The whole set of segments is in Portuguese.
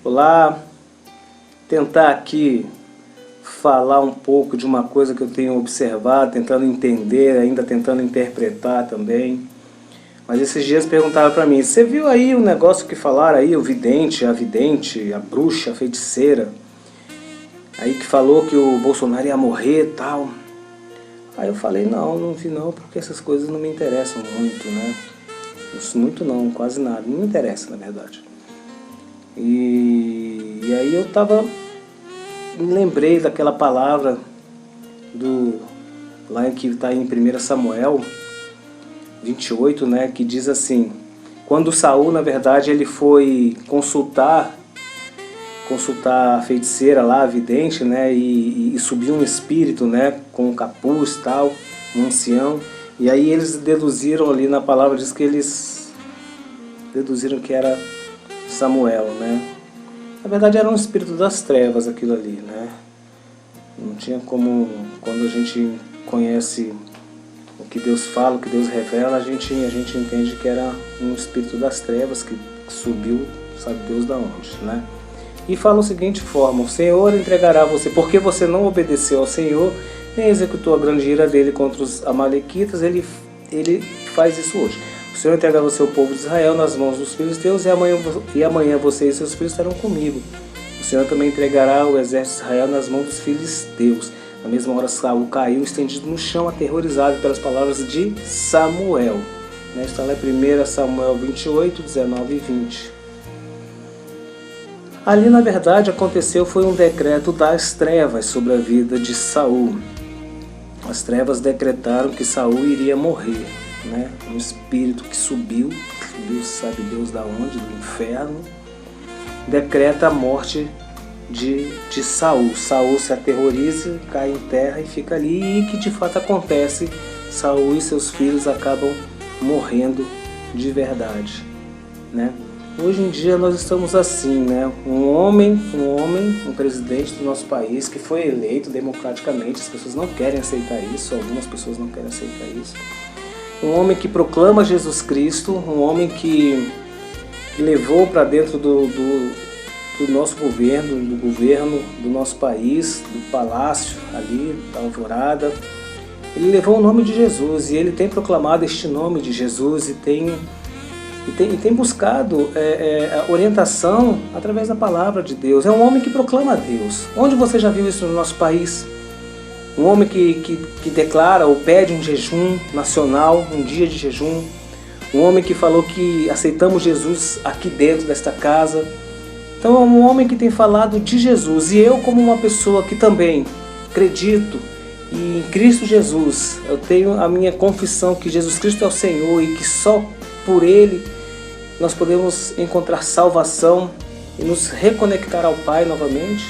Olá, tentar aqui falar um pouco de uma coisa que eu tenho observado, tentando entender, ainda tentando interpretar também. Mas esses dias perguntaram pra mim, você viu aí o negócio que falaram aí, o vidente, a bruxa, a feiticeira, aí que falou que o Bolsonaro ia morrer e tal. Aí eu falei, não vi não, porque essas coisas não me interessam muito, né? Muito não, quase nada, não me interessa na verdade. E aí eu me lembrei daquela palavra lá que está em 1 Samuel 28, né, que diz assim, quando Saul, na verdade, ele foi consultar a feiticeira lá, a vidente, né, e subiu um espírito, né, com um capuz e tal, um ancião, e aí eles deduziram ali na palavra, diz que eles deduziram que era Samuel, né. Na verdade era um espírito das trevas aquilo ali, né. Não tinha como, quando a gente conhece o que Deus fala, o que Deus revela, a gente entende que era um espírito das trevas que subiu, sabe Deus da onde, né. E fala da seguinte forma, o Senhor entregará você, porque você não obedeceu ao Senhor, nem executou a grande ira dele contra os amalequitas, ele faz isso hoje. O Senhor entregará você, o povo de Israel, nas mãos dos filisteus, e amanhã você e seus filhos estarão comigo. O Senhor também entregará o exército de Israel nas mãos dos filisteus. Na mesma hora Saul caiu estendido no chão, aterrorizado pelas palavras de Samuel. Está lá em 1 Samuel 28, 19 e 20. Ali, na verdade, foi um decreto das trevas sobre a vida de Saul. As trevas decretaram que Saul iria morrer, né? Um espírito que subiu, sabe Deus da onde, do inferno, decreta a morte de Saul. Saul se aterroriza, cai em terra e fica ali, e que de fato acontece, Saul e seus filhos acabam morrendo de verdade, né? Hoje em dia nós estamos assim, né? Um presidente do nosso país que foi eleito democraticamente, as pessoas não querem aceitar isso, algumas pessoas não querem aceitar isso. Um homem que proclama Jesus Cristo, um homem que levou para dentro do nosso governo, do nosso país, do palácio ali, da Alvorada. Ele levou o nome de Jesus e ele tem proclamado este nome de Jesus e tem buscado a orientação através da palavra de Deus. É um homem que proclama a Deus. Onde você já viu isso no nosso país? Um homem que declara ou pede um jejum nacional, um dia de jejum. Um homem que falou que aceitamos Jesus aqui dentro desta casa. Então é um homem que tem falado de Jesus. E eu, como uma pessoa que também acredito em Cristo Jesus, eu tenho a minha confissão que Jesus Cristo é o Senhor e que só por Ele nós podemos encontrar salvação e nos reconectar ao Pai novamente.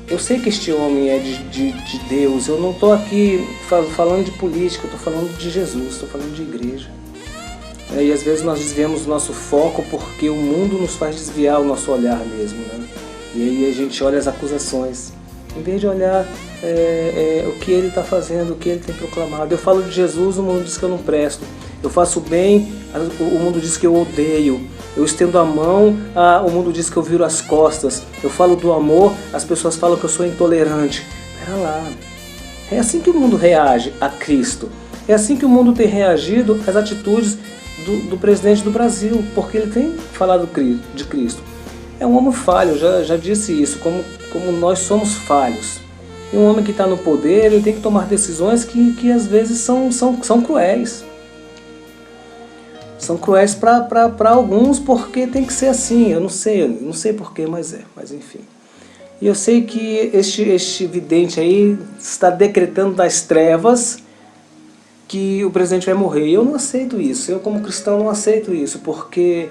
Eu sei que este homem é de Deus. Eu não estou aqui falando de política, eu estou falando de Jesus, estou falando de igreja. E às vezes nós desviamos o nosso foco porque o mundo nos faz desviar o nosso olhar mesmo, né? E aí a gente olha as acusações, em vez de olhar o que ele está fazendo, o que ele tem proclamado. Eu falo de Jesus, o mundo diz que eu não presto. Eu faço bem, o mundo diz que eu odeio. Eu estendo a mão, o mundo diz que eu viro as costas. Eu falo do amor, as pessoas falam que eu sou intolerante. Pera lá. É assim que o mundo reage a Cristo. É assim que o mundo tem reagido às atitudes do presidente do Brasil, porque ele tem falado de Cristo. É um homem falho, já disse isso, como nós somos falhos. E um homem que está no poder, ele tem que tomar decisões que às vezes são cruéis. São cruéis para alguns, porque tem que ser assim. Eu não sei porquê, mas enfim. E eu sei que este vidente aí está decretando das trevas que o presidente vai morrer. E eu não aceito isso. Eu, como cristão, não aceito isso, porque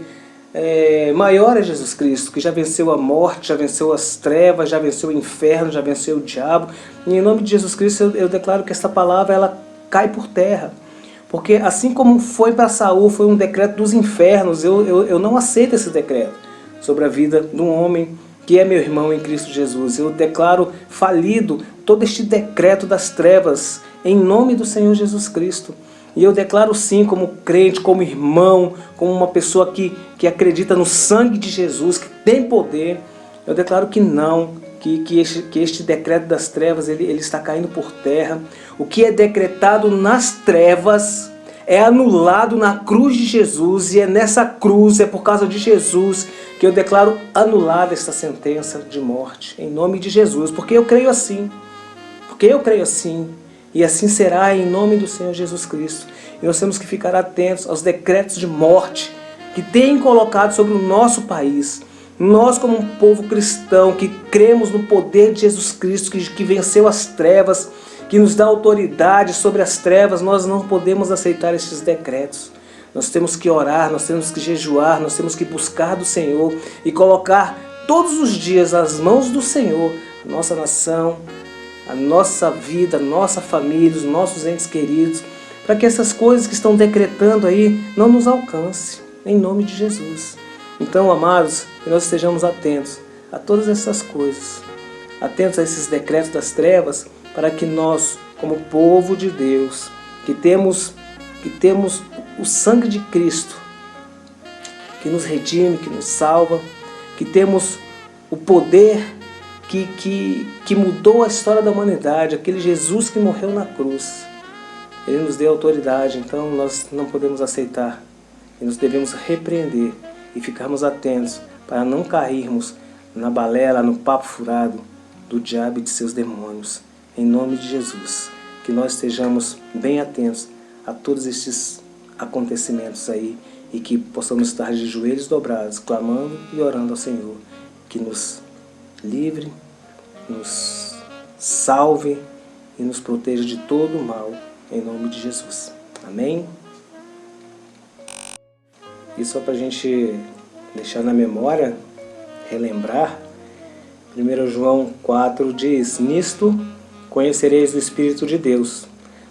maior é Jesus Cristo, que já venceu a morte, já venceu as trevas, já venceu o inferno, já venceu o diabo. E em nome de Jesus Cristo eu declaro que esta palavra ela cai por terra. Porque assim como foi para Saul, foi um decreto dos infernos, eu não aceito esse decreto sobre a vida de um homem que é meu irmão em Cristo Jesus. Eu declaro falido todo este decreto das trevas em nome do Senhor Jesus Cristo. E eu declaro sim, como crente, como irmão, como uma pessoa que acredita no sangue de Jesus, que tem poder, eu declaro que não, que este decreto das trevas ele está caindo por terra. O que é decretado nas trevas é anulado na cruz de Jesus, e é nessa cruz, é por causa de Jesus, que eu declaro anulada esta sentença de morte, em nome de Jesus, porque eu creio assim. Porque eu creio assim, e assim será em nome do Senhor Jesus Cristo. E nós temos que ficar atentos aos decretos de morte que têm colocado sobre o nosso país. Nós, como um povo cristão, que cremos no poder de Jesus Cristo, que venceu as trevas, que nos dá autoridade sobre as trevas, nós não podemos aceitar estes decretos. Nós temos que orar, nós temos que jejuar, nós temos que buscar do Senhor e colocar todos os dias nas mãos do Senhor a nossa nação, a nossa vida, a nossa família, os nossos entes queridos, para que essas coisas que estão decretando aí não nos alcancem, em nome de Jesus. Então, amados, que nós estejamos atentos a todas essas coisas, atentos a esses decretos das trevas, para que nós, como povo de Deus, que temos o sangue de Cristo, que nos redime, que nos salva, que temos o poder que mudou a história da humanidade, aquele Jesus que morreu na cruz. Ele nos deu autoridade, então nós não podemos aceitar. E nós devemos repreender e ficarmos atentos para não cairmos na balela, no papo furado do diabo e de seus demônios. Em nome de Jesus, que nós estejamos bem atentos a todos estes acontecimentos aí e que possamos estar de joelhos dobrados, clamando e orando ao Senhor, que nos livre, nos salve e nos proteja de todo o mal, em nome de Jesus. Amém? E só para a gente deixar na memória, relembrar, 1 João 4 diz: nisto conhecereis o Espírito de Deus.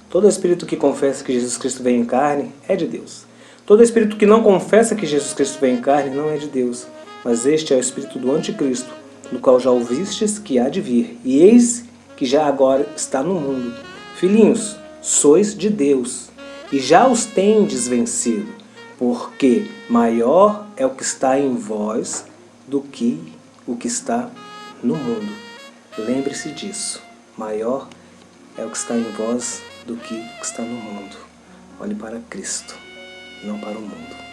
Todo espírito que confessa que Jesus Cristo veio em carne é de Deus. Todo espírito que não confessa que Jesus Cristo veio em carne não é de Deus. Mas este é o espírito do anticristo, do qual já ouvistes que há de vir, e eis que já agora está no mundo. Filhinhos, sois de Deus, e já os tendes vencido, porque maior é o que está em vós do que o que está no mundo. Lembre-se disso. Maior é o que está em vós do que o que está no mundo. Olhe para Cristo, não para o mundo.